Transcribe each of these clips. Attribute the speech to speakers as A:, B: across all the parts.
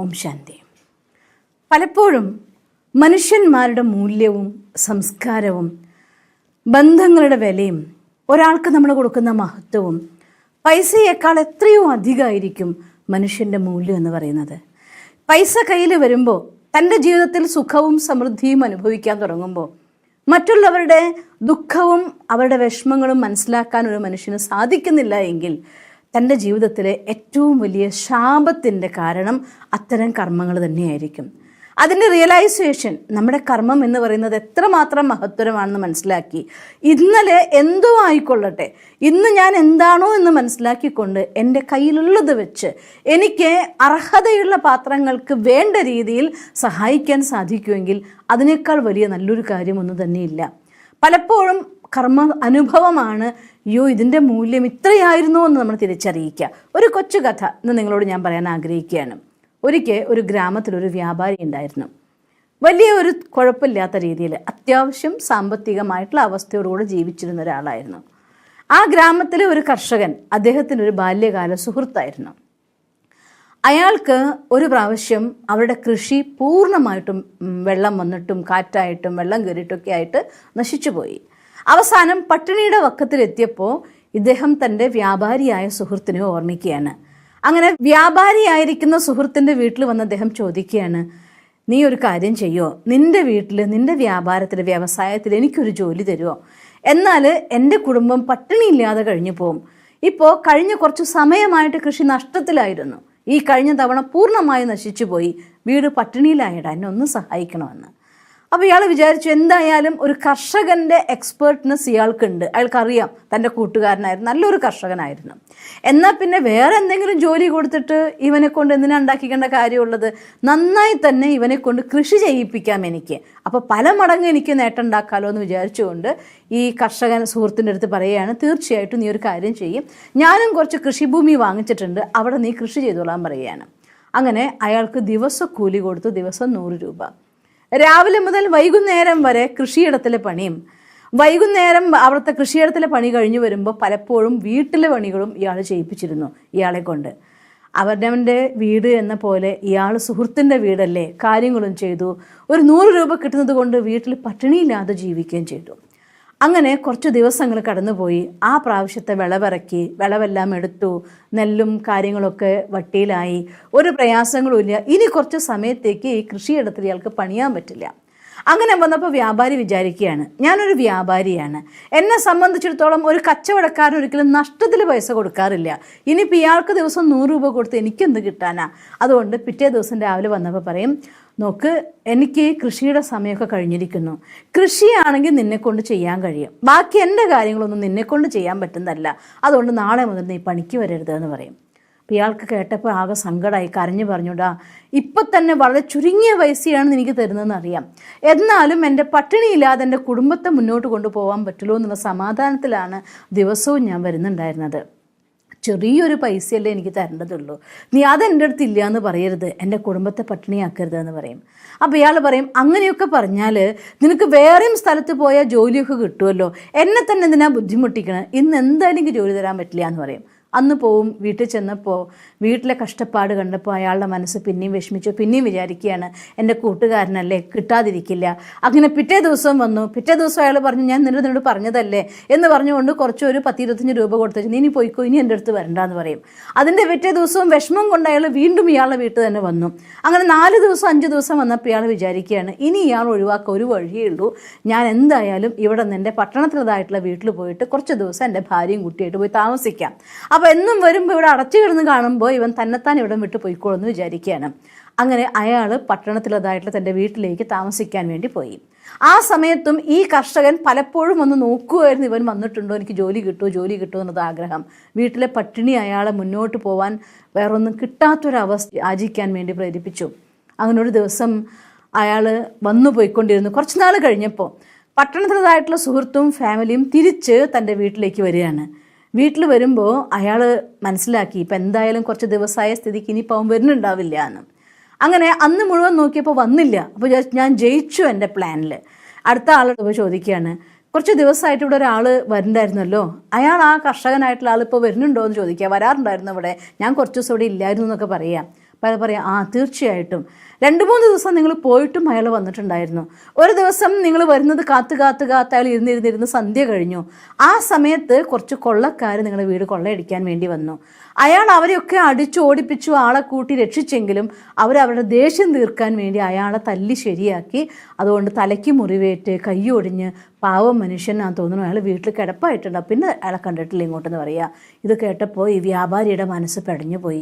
A: ഓം ശാന്തി. പലപ്പോഴും മനുഷ്യന്മാരുടെ മൂല്യവും സംസ്കാരവും ബന്ധങ്ങളുടെ വിലയും ഒരാൾക്ക് നമ്മൾ കൊടുക്കുന്ന മഹത്വവും പൈസയേക്കാൾ എത്രയോ അധികമായിരിക്കും മനുഷ്യൻ്റെ മൂല്യം എന്ന് പറയുന്നത്. പൈസ കയ്യിൽ വരുമ്പോൾ തൻ്റെ ജീവിതത്തിൽ സുഖവും സമൃദ്ധിയും അനുഭവിക്കാൻ തുടങ്ങുമ്പോൾ മറ്റുള്ളവരുടെ ദുഃഖവും അവരുടെ വിഷമങ്ങളും മനസ്സിലാക്കാൻ ഒരു മനുഷ്യന് സാധിക്കുന്നില്ല എങ്കിൽ തൻ്റെ ജീവിതത്തിലെ ഏറ്റവും വലിയ ശാപത്തിൻ്റെ കാരണം അത്തരം കർമ്മങ്ങൾ തന്നെയായിരിക്കും. അതിൻ്റെ റിയലൈസേഷൻ, നമ്മുടെ കർമ്മം എന്ന് പറയുന്നത് എത്രമാത്രം മഹത്തരമാണെന്ന് മനസ്സിലാക്കി ഇന്നലെ എന്തോ ആയിക്കൊള്ളട്ടെ, ഇന്ന് ഞാൻ എന്താണോ എന്ന് മനസ്സിലാക്കിക്കൊണ്ട് എൻ്റെ കയ്യിലുള്ളത് വെച്ച് എനിക്ക് അർഹതയുള്ള പാത്രങ്ങൾക്ക് വേണ്ട രീതിയിൽ സഹായിക്കാൻ സാധിക്കുമെങ്കിൽ അതിനേക്കാൾ വലിയ നല്ലൊരു കാര്യമൊന്നും തന്നെയില്ല. പലപ്പോഴും കർമ്മ അനുഭവമാണ് ഇതിൻ്റെ മൂല്യം ഇത്രയായിരുന്നോ എന്ന് നമ്മൾ തിരിച്ചറിയിക്കുക. ഒരു കൊച്ചു കഥ ഇന്ന് നിങ്ങളോട് ഞാൻ പറയാൻ ആഗ്രഹിക്കുകയാണ്. ഒരിക്കൽ ഒരു ഗ്രാമത്തിലൊരു വ്യാപാരി ഉണ്ടായിരുന്നു. വലിയ ഒരു കുഴപ്പമില്ലാത്ത രീതിയിൽ അത്യാവശ്യം സാമ്പത്തികമായിട്ടുള്ള അവസ്ഥയോടുകൂടി ജീവിച്ചിരുന്ന ഒരാളായിരുന്നു. ആ ഗ്രാമത്തിലെ ഒരു കർഷകൻ അദ്ദേഹത്തിനൊരു ബാല്യകാല സുഹൃത്തായിരുന്നു. അയാൾക്ക് ഒരു പ്രാവശ്യം അവരുടെ കൃഷി പൂർണ്ണമായിട്ടും വെള്ളം വന്നിട്ടും കാറ്റായിട്ടും വെള്ളം കയറിയിട്ടൊക്കെ ആയിട്ട് നശിച്ചുപോയി. അവസാനം പട്ടിണിയുടെ വക്കത്തിലെത്തിയപ്പോൾ ഇദ്ദേഹം തൻ്റെ വ്യാപാരിയായ സുഹൃത്തിനെ ഓർമ്മിക്കുകയാണ്. അങ്ങനെ വ്യാപാരിയായിരിക്കുന്ന സുഹൃത്തിൻ്റെ വീട്ടിൽ വന്ന് അദ്ദേഹം ചോദിക്കുകയാണ്, നീ ഒരു കാര്യം ചെയ്യുമോ, നിൻ്റെ വീട്ടിൽ നിൻ്റെ വ്യാപാരത്തിൽ വ്യവസായത്തിൽ എനിക്കൊരു ജോലി തരുമോ? എന്നാൽ എൻ്റെ കുടുംബം പട്ടിണിയില്ലാതെ കഴിഞ്ഞു പോകും. ഇപ്പോൾ കഴിഞ്ഞ കുറച്ച് സമയമായിട്ട് കൃഷി നഷ്ടത്തിലായിരുന്നു, ഈ കഴിഞ്ഞ തവണ പൂർണ്ണമായി നശിച്ചു പോയി, വീട് പട്ടിണിയിലായിടാ, എന്നെ ഒന്ന് സഹായിക്കണമെന്ന്. അപ്പോൾ ഇയാൾ വിചാരിച്ചു, എന്തായാലും ഒരു കർഷകൻ്റെ എക്സ്പേർട്ട്നെസ് ഇയാൾക്കുണ്ട്, അയാൾക്കറിയാം, തൻ്റെ കൂട്ടുകാരനായിരുന്നു, നല്ലൊരു കർഷകനായിരുന്നു. എന്നാൽ പിന്നെ വേറെ എന്തെങ്കിലും ജോലി കൊടുത്തിട്ട് ഇവനെ കൊണ്ട് എന്തിനാ ഉണ്ടാക്കിക്കേണ്ട കാര്യമുള്ളത്, നന്നായി തന്നെ ഇവനെ കൊണ്ട് കൃഷി ചെയ്യിപ്പിക്കാം എനിക്ക്, അപ്പോൾ പല മടങ്ങ് എനിക്ക് നേട്ടം ഉണ്ടാക്കാമല്ലോ എന്ന് വിചാരിച്ചുകൊണ്ട് ഈ കർഷകൻ സുഹൃത്തിൻ്റെ അടുത്ത് പറയുകയാണ്, തീർച്ചയായിട്ടും നീ ഒരു കാര്യം ചെയ്യും, ഞാനും കുറച്ച് കൃഷിഭൂമി വാങ്ങിച്ചിട്ടുണ്ട്, അവിടെ നീ കൃഷി ചെയ്തോളാൻ പറയുകയാണ്. അങ്ങനെ അയാൾക്ക് ദിവസക്കൂലി കൊടുത്തു, ദിവസം 100 രൂപ. രാവിലെ മുതൽ വൈകുന്നേരം വരെ കൃഷിയിടത്തിലെ പണിയും, വൈകുന്നേരം അവിടുത്തെ കൃഷിയിടത്തിലെ പണി കഴിഞ്ഞു വരുമ്പോൾ പലപ്പോഴും വീട്ടിലെ പണികളും ഇയാൾ ചെയ്യിപ്പിച്ചിരുന്നു ഇയാളെ കൊണ്ട്. അവനവൻ്റെ വീട് എന്ന പോലെ ഇയാൾ സുഹൃത്തിൻ്റെ വീടല്ലേ, കാര്യങ്ങളും ചെയ്തു. ഒരു 100 രൂപ കിട്ടുന്നത് കൊണ്ട് വീട്ടിൽ പട്ടിണിയില്ലാതെ ജീവിക്കുകയും ചെയ്തു. അങ്ങനെ കുറച്ച് ദിവസങ്ങൾ കടന്നുപോയി. ആ പ്രാവശ്യത്തെ വിളവിറക്കി, വിളവെല്ലാം എടുത്തു, നെല്ലും കാര്യങ്ങളൊക്കെ വട്ടിയിലായി, ഒരു പ്രയാസങ്ങളും ഇല്ല. ഇനി കുറച്ച് സമയത്തേക്ക് ഈ കൃഷിയിടത്തിൽ ഇയാൾക്ക് പണിയാൻ പറ്റില്ല. അങ്ങനെ വന്നപ്പോൾ വ്യാപാരി വിചാരിക്കുകയാണ്, ഞാനൊരു വ്യാപാരിയാണ്, എന്നെ സംബന്ധിച്ചിടത്തോളം ഒരു കച്ചവടക്കാരൻ ഒരിക്കലും നഷ്ടത്തിൽ പൈസ കൊടുക്കാറില്ല, ഇനിയിപ്പോൾ ഇയാൾക്ക് ദിവസം 100 രൂപ കൊടുത്ത് എനിക്കെന്ത് കിട്ടാനാ? അതുകൊണ്ട് പിറ്റേ ദിവസം രാവിലെ വന്നപ്പോൾ പറയും, നോക്ക്, എനിക്ക് കൃഷിയുടെ സമയമൊക്കെ കഴിഞ്ഞിരിക്കുന്നു, കൃഷിയാണെങ്കിൽ നിന്നെക്കൊണ്ട് ചെയ്യാൻ കഴിയും, ബാക്കി എൻ്റെ കാര്യങ്ങളൊന്നും നിന്നെക്കൊണ്ട് ചെയ്യാൻ പറ്റുന്നതല്ല, അതുകൊണ്ട് നാളെ മുതൽ നീ പണിക്ക് വരരുതെന്ന് പറയും. അപ്പോൾ ഇയാൾക്ക് കേട്ടപ്പോൾ ആകെ സങ്കടമായി, കരഞ്ഞു പറഞ്ഞുടാ, ഇപ്പം തന്നെ വളരെ ചുരുങ്ങിയ പൈസയാണ് എനിക്ക് തരുന്നതെന്ന് അറിയാം, എന്നാലും എൻ്റെ പട്ടിണിയില്ലാതെ എൻ്റെ കുടുംബത്തെ മുന്നോട്ട് കൊണ്ടുപോകാൻ പറ്റുള്ളൂ എന്നുള്ള സമാധാനത്തിലാണ് ദിവസവും ഞാൻ വരുന്നുണ്ടായിരുന്നത്. ചെറിയൊരു പൈസയല്ലേ എനിക്ക് തരേണ്ടതുള്ളൂ, നീ അതെൻ്റെ അടുത്ത് ഇല്ല എന്ന് പറയരുത്, എൻ്റെ കുടുംബത്തെ പട്ടിണിയാക്കരുത് എന്ന് പറയും. അപ്പോൾ ഇയാൾ പറയും, അങ്ങനെയൊക്കെ പറഞ്ഞാൽ നിനക്ക് വേറെയും സ്ഥലത്ത് പോയാൽ ജോലിയൊക്കെ കിട്ടുമല്ലോ, എന്നെ തന്നെ എന്തിനാ ബുദ്ധിമുട്ടിക്കണം, ഇന്ന് എന്തായാലും എനിക്ക് ജോലി തരാൻ പറ്റില്ല എന്ന് പറയും. അന്ന് പോവും. വീട്ടിൽ ചെന്നപ്പോൾ വീട്ടിലെ കഷ്ടപ്പാട് കണ്ടപ്പോൾ അയാളുടെ മനസ്സ് പിന്നെയും വിഷമിച്ചു. പിന്നെയും വിചാരിക്കുകയാണ്, എൻ്റെ കൂട്ടുകാരനല്ലേ, കിട്ടാതിരിക്കില്ല. അങ്ങനെ പിറ്റേ ദിവസം വന്നു. പിറ്റേ ദിവസം അയാൾ പറഞ്ഞു, ഞാൻ നിന്നോട് പറഞ്ഞതല്ലേ എന്ന് പറഞ്ഞുകൊണ്ട് കുറച്ചൊരു 10-25 രൂപ കൊടുത്തു, നീ പോയിക്കോ, ഇനി എൻ്റെ അടുത്ത് വരണ്ടെന്ന് പറയും. അതിൻ്റെ പിറ്റേ ദിവസവും വിഷമം കൊണ്ട് അയാൾ വീണ്ടും ഇയാളുടെ വീട്ടിൽ തന്നെ വന്നു. അങ്ങനെ 4 ദിവസം 5 ദിവസം വന്നപ്പോൾ ഇയാൾ വിചാരിക്കുകയാണ്, ഇനി ഇയാൾ ഒഴിവാക്കാൻ ഒരു വഴിയേ ഉള്ളൂ, ഞാൻ എന്തായാലും ഇവിടെ നിന്ന് എൻ്റെ പട്ടണത്തിലതായിട്ടുള്ള വീട്ടിൽ പോയിട്ട് കുറച്ച് ദിവസം എൻ്റെ ഭാര്യയും കുട്ടിയായിട്ട് പോയി താമസിക്കാം. അപ്പോൾ എന്നും വരുമ്പോൾ ഇവിടെ അടച്ചു കിടന്ന് കാണുമ്പോൾ ഇവൻ തന്നെത്താൻ ഇവിടെ വിട്ട് പോയിക്കോളെന്ന് വിചാരിക്കുകയാണ്. അങ്ങനെ അയാൾ പട്ടണത്തിലതായിട്ടുള്ള തൻ്റെ വീട്ടിലേക്ക് താമസിക്കാൻ വേണ്ടി പോയി. ആ സമയത്തും ഈ കർഷകൻ പലപ്പോഴും ഒന്ന് നോക്കുമായിരുന്നു, ഇവൻ വന്നിട്ടുണ്ടോ, എനിക്ക് ജോലി കിട്ടുമോ എന്നത് ആഗ്രഹം. വീട്ടിലെ പട്ടിണി അയാളെ മുന്നോട്ട് പോകാൻ വേറൊന്നും കിട്ടാത്തൊരവസ്ഥ യാചിക്കാൻ വേണ്ടി പ്രേരിപ്പിച്ചു. അങ്ങനെ ഒരു ദിവസം അയാൾ വന്നു പോയിക്കൊണ്ടിരുന്നു. കുറച്ച് നാൾ കഴിഞ്ഞപ്പോൾ പട്ടണത്തിലതായിട്ടുള്ള സുഹൃത്തും ഫാമിലിയും തിരിച്ച് തൻ്റെ വീട്ടിലേക്ക് വരികയാണ്. വീട്ടിൽ വരുമ്പോൾ അയാൾ മനസ്സിലാക്കി, ഇപ്പം എന്തായാലും കുറച്ച് ദിവസമായ സ്ഥിതിക്ക് ഇനിയിപ്പോൾ അവൻ വരുന്നുണ്ടാവില്ല എന്ന്. അങ്ങനെ അന്ന് മുഴുവൻ നോക്കിയപ്പോൾ വന്നില്ല. അപ്പോൾ ഞാൻ ജയിച്ചു എൻ്റെ പ്ലാനിൽ. അടുത്ത ആളോട് ഇപ്പോൾ ചോദിക്കുകയാണ്, കുറച്ച് ദിവസമായിട്ട് ഇവിടെ ഒരാൾ വരുന്നുണ്ടായിരുന്നല്ലോ, അയാൾ ആ കർഷകനായിട്ടുള്ള ആൾ ഇപ്പോൾ വരുന്നുണ്ടോ എന്ന് ചോദിക്കുക. വരാറുണ്ടായിരുന്നു ഇവിടെ, ഞാൻ കുറച്ച് ദിവസം ഇവിടെ ഇല്ലായിരുന്നു എന്നൊക്കെ പറയാം. പറയാം, തീർച്ചയായിട്ടും 2-3 ദിവസം നിങ്ങൾ പോയിട്ടും അയാൾ വന്നിട്ടുണ്ടായിരുന്നു. ഒരു ദിവസം നിങ്ങൾ വരുന്നത് കാത്ത് അയാൾ ഇരുന്നിരുന്ന് സന്ധ്യ കഴിഞ്ഞു. ആ സമയത്ത് കുറച്ച് കൊള്ളക്കാർ നിങ്ങളുടെ വീട് കൊള്ളയടിക്കാൻ വേണ്ടി വന്നു. അയാൾ അവരെയൊക്കെ അടിച്ചു ഓടിപ്പിച്ചു, ആളെ കൂട്ടി രക്ഷിച്ചെങ്കിലും അവരവരുടെ ദേഷ്യം തീർക്കാൻ വേണ്ടി അയാളെ തല്ലി ശരിയാക്കി. അതുകൊണ്ട് തലയ്ക്ക് മുറിവേറ്റ് കൈയൊടിഞ്ഞ് പാവം മനുഷ്യനാന്ന് തോന്നുന്നു. അയാൾ വീട്ടിൽ കിടപ്പായിട്ടുണ്ടാവും. പിന്നെ അയാളെ കണ്ടിട്ടില്ല ഇങ്ങോട്ടെന്ന് പറയുക. ഇത് കേട്ടപ്പോൾ ഈ വ്യാപാരിയുടെ മനസ്സ് പെടഞ്ഞു പോയി.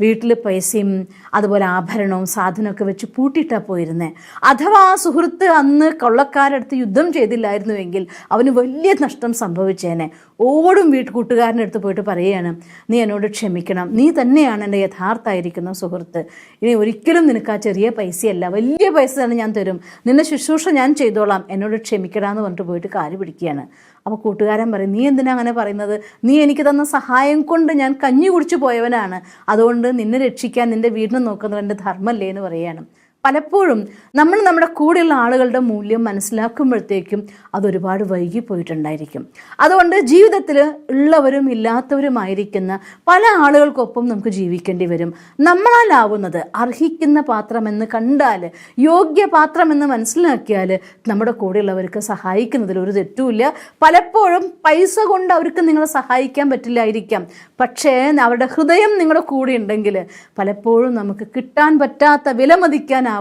A: വീട്ടിൽ പൈസയും അതുപോലെ ആഭരണവും സാധനമൊക്കെ വെച്ച് പൂട്ടിയിട്ടാണ് പോയിരുന്നത്. അഥവാ ആ സുഹൃത്ത് അന്ന് കൊള്ളക്കാരടുത്ത് യുദ്ധം ചെയ്തില്ലായിരുന്നുവെങ്കിൽ അവന് വലിയ നഷ്ടം സംഭവിച്ചേനെ. ഓടും കൂട്ടുകാരൻ്റെ അടുത്ത് പോയിട്ട് പറയുകയാണ്, നീ എന്നോട് ക്ഷമിക്കണം, നീ തന്നെയാണ് എൻ്റെ യഥാർത്ഥമായിരിക്കുന്ന സുഹൃത്ത്. ഇനി ഒരിക്കലും നിനക്ക് ആ ചെറിയ പൈസയല്ല, വലിയ പൈസ തന്നെ ഞാൻ തരും, നിന്റെ ശുശ്രൂഷ ഞാൻ ചെയ്തോളാം, എന്നോട് ക്ഷമിക്കടാന്ന് പറഞ്ഞിട്ട് പോയിട്ട് കാല് പിടിക്കുകയാണ്. അപ്പോൾ കൂട്ടുകാരൻ പറയും, നീ എന്തിനാ അങ്ങനെ പറയുന്നത്? നീ എനിക്ക് തന്ന സഹായം കൊണ്ട് ഞാൻ കഞ്ഞി കുടിച്ചു പോയവനാണ്, അതുകൊണ്ട് നിന്നെ രക്ഷിക്കാൻ നിൻ്റെ വീടിനെ നോക്കുന്നത് എൻ്റെ ധർമ്മമല്ലേ എന്ന് പറയുകയാണ്. പലപ്പോഴും നമ്മൾ നമ്മുടെ കൂടെയുള്ള ആളുകളുടെ മൂല്യം മനസ്സിലാക്കുമ്പോഴത്തേക്കും അതൊരുപാട് വൈകിപ്പോയിട്ടുണ്ടായിരിക്കും. അതുകൊണ്ട് ജീവിതത്തിൽ ഉള്ളവരും ഇല്ലാത്തവരുമായിരിക്കുന്ന പല ആളുകൾക്കൊപ്പം നമുക്ക് ജീവിക്കേണ്ടി വരും. നമ്മളാലാവുന്നത് അർഹിക്കുന്ന പാത്രമെന്ന് കണ്ടാൽ, യോഗ്യ പാത്രമെന്ന് മനസ്സിലാക്കിയാൽ നമ്മുടെ കൂടെയുള്ളവർക്ക് സഹായിക്കുന്നതിൽ ഒരു തെറ്റുമില്ല. പലപ്പോഴും പൈസ കൊണ്ട് അവർക്ക് നിങ്ങളെ സഹായിക്കാൻ പറ്റില്ലായിരിക്കാം, പക്ഷേ അവരുടെ ഹൃദയം നിങ്ങളുടെ കൂടെ ഉണ്ടെങ്കിൽ പലപ്പോഴും നമുക്ക് കിട്ടാൻ പറ്റാത്ത, വിലമതിക്കാനാവാത്ത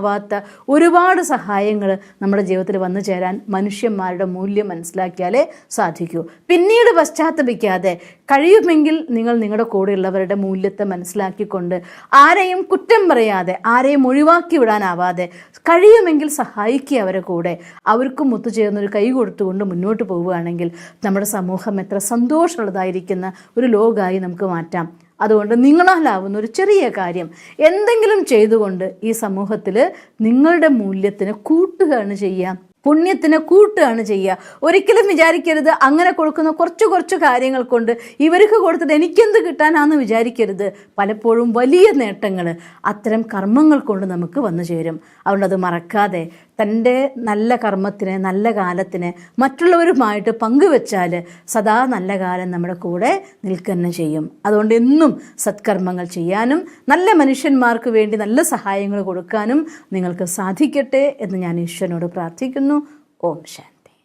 A: ഒരുപാട് സഹായങ്ങൾ നമ്മുടെ ജീവിതത്തിൽ വന്നു ചേരാൻ മനുഷ്യന്മാരുടെ മൂല്യം മനസ്സിലാക്കിയാലേ സാധിക്കൂ. പിന്നീട് പശ്ചാത്തപിക്കാതെ കഴിയുമെങ്കിൽ നിങ്ങൾ നിങ്ങളുടെ കൂടെയുള്ളവരുടെ മൂല്യത്തെ മനസ്സിലാക്കിക്കൊണ്ട് ആരെയും കുറ്റം പറയാതെ, ആരെയും ഒഴിവാക്കി വിടാനാവാതെ കഴിയുമെങ്കിൽ സഹായിക്കുക അവരെ കൂടെ. അവർക്കും ഒത്തുചേർന്നൊരു കൈ കൊടുത്തുകൊണ്ട് മുന്നോട്ട് പോവുകയാണെങ്കിൽ നമ്മുടെ സമൂഹം എത്ര സന്തോഷമുള്ളതായിരിക്കുന്ന ഒരു ലോകമായി നമുക്ക് മാറ്റാം. അതുകൊണ്ട് നിങ്ങളാലാവുന്ന ഒരു ചെറിയ കാര്യം എന്തെങ്കിലും ചെയ്തുകൊണ്ട് ഈ സമൂഹത്തിൽ നിങ്ങളുടെ മൂല്യത്തിന് കൂട്ടുകയാണ് ചെയ്യുക, പുണ്യത്തിന് കൂട്ടുകയാണ് ചെയ്യുക. ഒരിക്കലും വിചാരിക്കരുത് അങ്ങനെ കൊടുക്കുന്ന കുറച്ച് കാര്യങ്ങൾ കൊണ്ട് ഇവർക്ക് കൊടുത്തിട്ട് എനിക്കെന്ത് കിട്ടാനാണെന്ന് വിചാരിക്കരുത്. പലപ്പോഴും വലിയ നേട്ടങ്ങൾ അത്തരം കർമ്മങ്ങൾ കൊണ്ട് നമുക്ക് വന്നു ചേരും. അതുകൊണ്ട് അത് മറക്കാതെ തൻ്റെ നല്ല കർമ്മത്തിന്, നല്ല കാലത്തിന് മറ്റുള്ളവരുമായിട്ട് പങ്കുവെച്ചാൽ സദാ നല്ല കാലം നമ്മുടെ കൂടെ നിൽക്കുക ചെയ്യും. അതുകൊണ്ട് എന്നും സത്കർമ്മങ്ങൾ ചെയ്യാനും നല്ല മനുഷ്യന്മാർക്ക് വേണ്ടി നല്ല സഹായങ്ങൾ കൊടുക്കാനും നിങ്ങൾക്ക് സാധിക്കട്ടെ എന്ന് ഞാൻ ഈശ്വരനോട് പ്രാർത്ഥിക്കുന്നു. ഓം ശാന്തി.